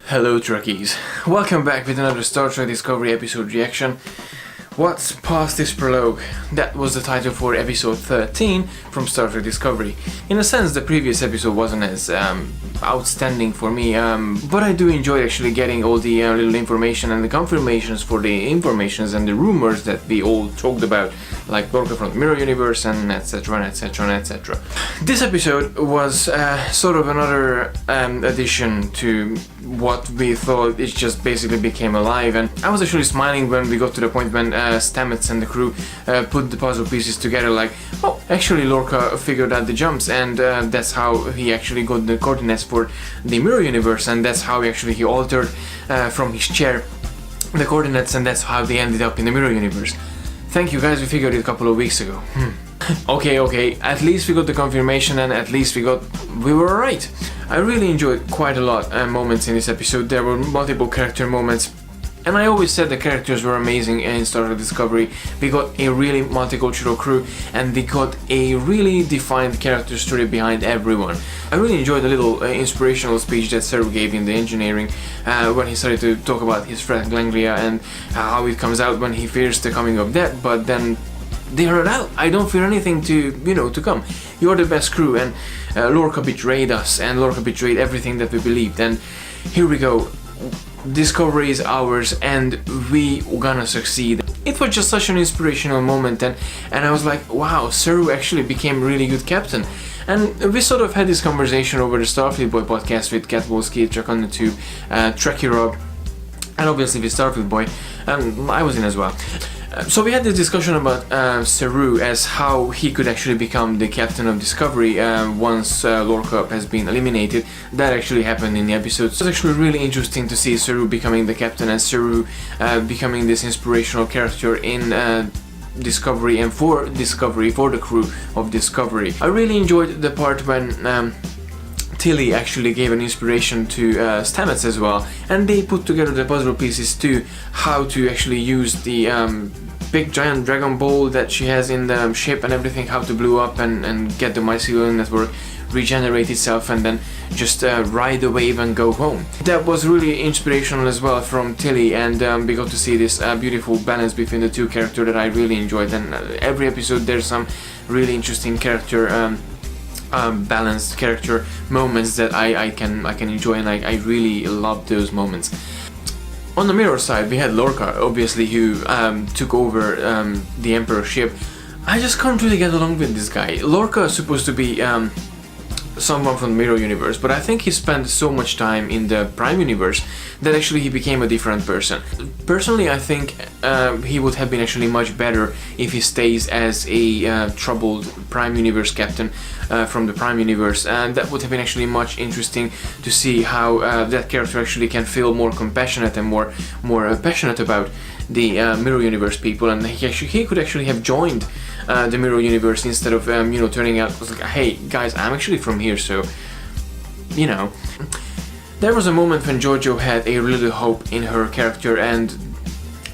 Hello Trekkies, welcome back with another Star Trek Discovery episode reaction. What's past this prologue? That was the title for episode 13 from Star Trek Discovery. In a sense, the previous episode wasn't as outstanding for me, but I do enjoy actually getting all the little information and the confirmations for the informations and the rumors that we all talked about, like Lorca from the Mirror Universe and etc and etc and etc. This episode was sort of another addition to what we thought it just basically became alive, and I was actually smiling when we got to the point when Stamets and the crew put the puzzle pieces together, like, oh, actually Lorca figured out the jumps, and that's how he actually got the coordinates for the Mirror Universe, and that's how he altered from his chair the coordinates, and that's how they ended up in the Mirror Universe. Thank you guys, we figured it a couple of weeks ago. Okay, at least we got the confirmation, and at least we were right. I really enjoyed quite a lot moments in this episode. There were multiple character moments, and I always said the characters were amazing in Star Trek Discovery. We got a really multicultural crew, and we got a really defined character story behind everyone. I really enjoyed the little inspirational speech that Saru gave in the engineering when he started to talk about his friend Glanglia and how it comes out when he fears the coming of death, but then they heard out. I don't fear anything to come. You're the best crew, and Lorca betrayed us, and Lorca betrayed everything that we believed, and here we go. Discovery is ours, and we gonna succeed. It was just such an inspirational moment, and I was like, wow, Saru actually became a really good captain. And we sort of had this conversation over the Starfleet Boy podcast with Kat Wolski, Chuck on the Tube, TREKKERPRISE, and obviously with Starfleet Boy, and I was in as well. So we had this discussion about Saru as how he could actually become the captain of Discovery once Lorca has been eliminated. That actually happened in the episode. So it's actually really interesting to see Saru becoming the captain, and Saru becoming this inspirational character in Discovery and for Discovery, for the crew of Discovery. I really enjoyed the part when Tilly actually gave an inspiration to Stamets as well, and they put together the puzzle pieces to how to actually use the big giant Dragon Ball that she has in the ship and everything, how to blow up and get the mycelium network regenerate itself and then just ride the wave and go home. That was really inspirational as well from Tilly, and we got to see this beautiful balance between the two characters that I really enjoyed, and every episode there's some really interesting character balanced character moments that I can enjoy, and I really love those moments. On the Mirror side, we had Lorca, obviously, who took over the Emperor ship. I just can't really get along with this guy. Lorca is supposed to be someone from the Mirror Universe, but I think he spent so much time in the Prime Universe that actually he became a different person. Personally, I think he would have been actually much better if he stays as a troubled Prime Universe captain from the Prime Universe, and that would have been actually much interesting to see how that character actually can feel more compassionate and more passionate about the Mirror Universe people, and he could actually have joined the Mirror Universe instead of turning out was like, hey guys, I'm actually from here, so There was a moment when Jojo had a little hope in her character, and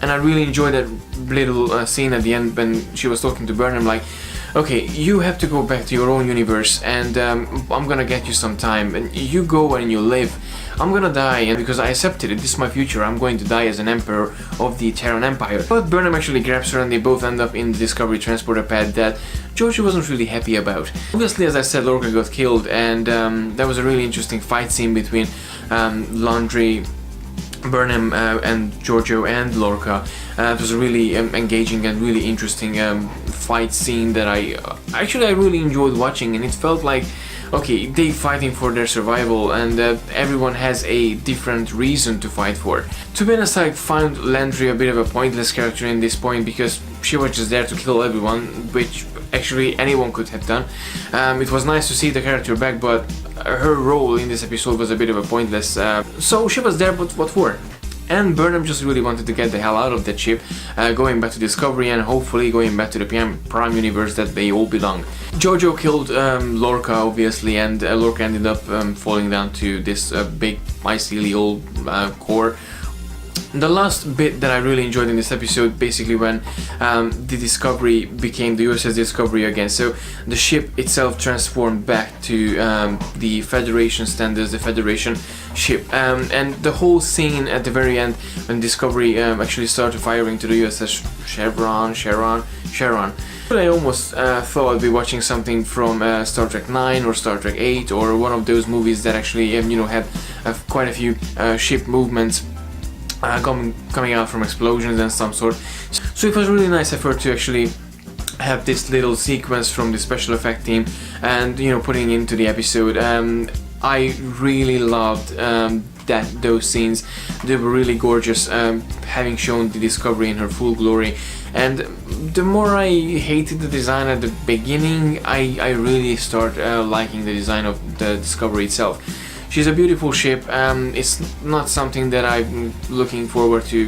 I really enjoyed that little scene at the end when she was talking to Burnham, like, okay, you have to go back to your own universe, and I'm gonna get you some time, and you go and you live. I'm gonna die, and because I accepted it, this is my future, I'm going to die as an emperor of the Terran Empire. But Burnham actually grabs her, and they both end up in the Discovery transporter pad that Jojo wasn't really happy about. Obviously, as I said, Lorca got killed, and there was a really interesting fight scene between Laundry, Burnham and Giorgio and Lorca. It was a really engaging and really interesting fight scene that I really enjoyed watching, and it felt like, okay, they fighting for their survival, and everyone has a different reason to fight for. To be honest, I found Landry a bit of a pointless character in this point, because she was just there to kill everyone, which actually anyone could have done. It was nice to see the character back, but her role in this episode was a bit of a pointless, so she was there, but what for? And Burnham just really wanted to get the hell out of that ship, going back to Discovery and hopefully going back to the Prime Universe that they all belong. Jojo killed Lorca, obviously, and Lorca ended up falling down to this big mycelial core The last bit that I really enjoyed in this episode, basically when the Discovery became the USS Discovery again. So the ship itself transformed back to the Federation standards, the Federation ship, and the whole scene at the very end when Discovery actually started firing to the USS Charon. But I almost thought I'd be watching something from Star Trek 9 or Star Trek 8 or one of those movies that actually had quite a few ship movements coming out from explosions and some sort. So it was a really nice effort to actually have this little sequence from the special effect team and putting into the episode. I really loved those scenes. They were really gorgeous, having shown the Discovery in her full glory. And the more I hated the design at the beginning, I really start liking the design of the Discovery itself. She's a beautiful ship. It's not something that I'm looking forward to,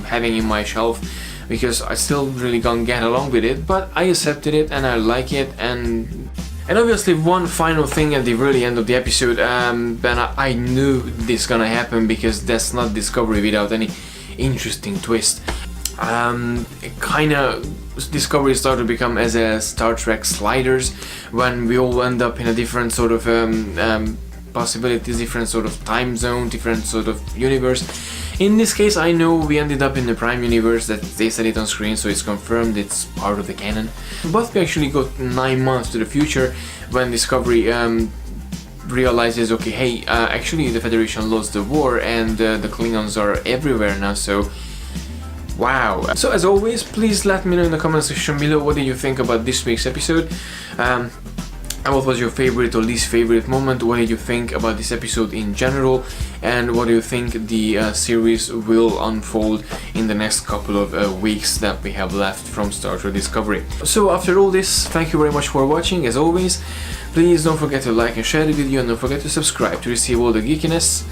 having in my shelf, because I still really can't get along with it, but I accepted it and I like it. And obviously one final thing at the really end of the episode, and I knew this gonna happen because that's not Discovery without any interesting twist. Discovery started to become as a Star Trek Sliders, when we all end up in a different sort of possibilities, different sort of time zone, different sort of universe. In this case, I know we ended up in the Prime universe, that they said it on screen, so it's confirmed, it's part of the canon. But we actually got 9 months to the future when Discovery realizes, okay, hey, actually the Federation lost the war and the Klingons are everywhere now, so wow. So as always, please let me know in the comment section below what did you think about this week's episode. And what was your favorite or least favorite moment? What did you think about this episode in general? And what do you think the series will unfold in the next couple of weeks that we have left from Star Trek Discovery? So after all this, thank you very much for watching. As always, please don't forget to like and share the video, and don't forget to subscribe to receive all the geekiness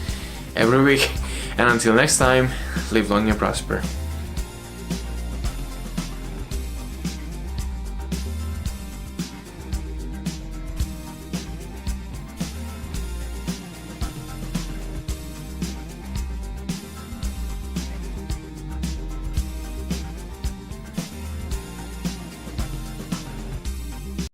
every week. And until next time, live long and prosper.